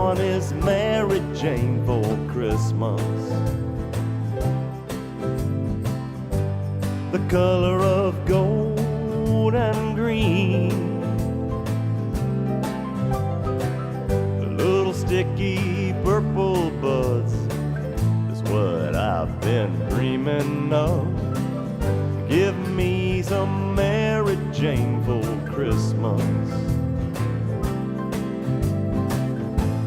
want is Mary Jane for Christmas. The color of gold and green, the little sticky purple buds is what I've been dreaming of. Give me some Mary Jane for Christmas.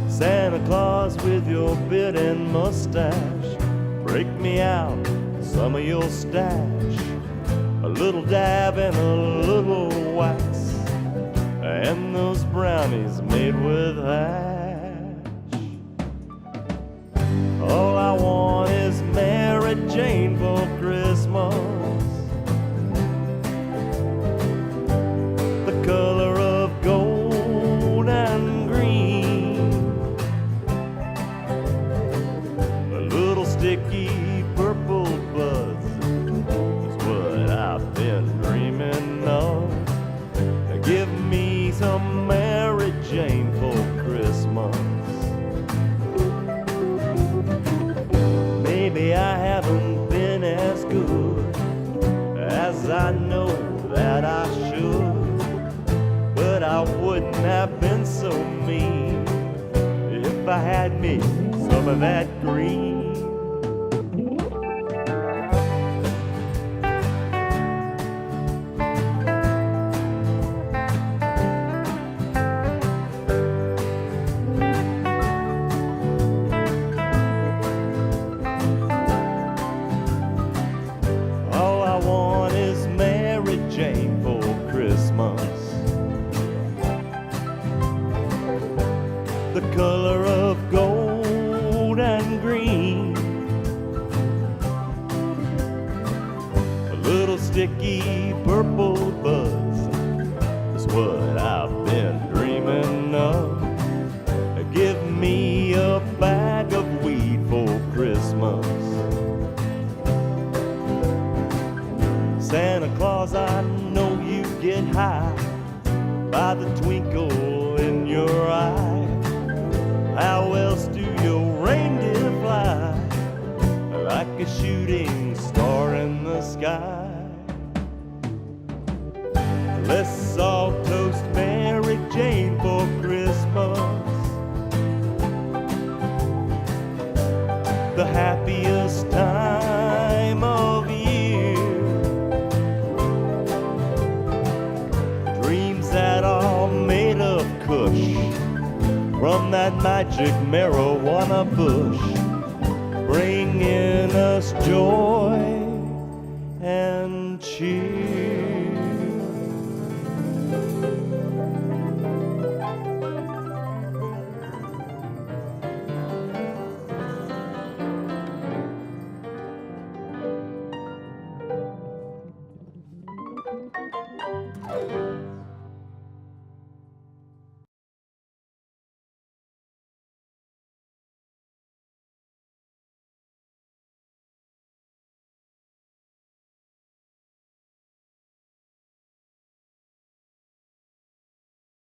Santa Claus with your beard and mustache, break me out some of your stash. A little dab and a little wax, and those brownies made with hash. All I want is Mary Jane for Christmas. The color of gold and green, a little sticky purple buds is what I've been dreaming of. Give me some Mary Jane for Christmas. Maybe I haven't been as good as I know that I should, but I wouldn't have been so mean if I had me some of that green. All I want is Mary Jane for Christmas. The color of gold and green, a little sticky purple buds is what I've been dreaming of. Give me a bag of weed for Christmas. Santa Claus, I know you get high by the twinkle in your eye. How else do your reindeer fly like a shooting star in the sky? Let's all toast Mary Jane for Christmas, the happiest time of year. Dreams that are made of kush from that magic marijuana bush, bringing us joy and cheer.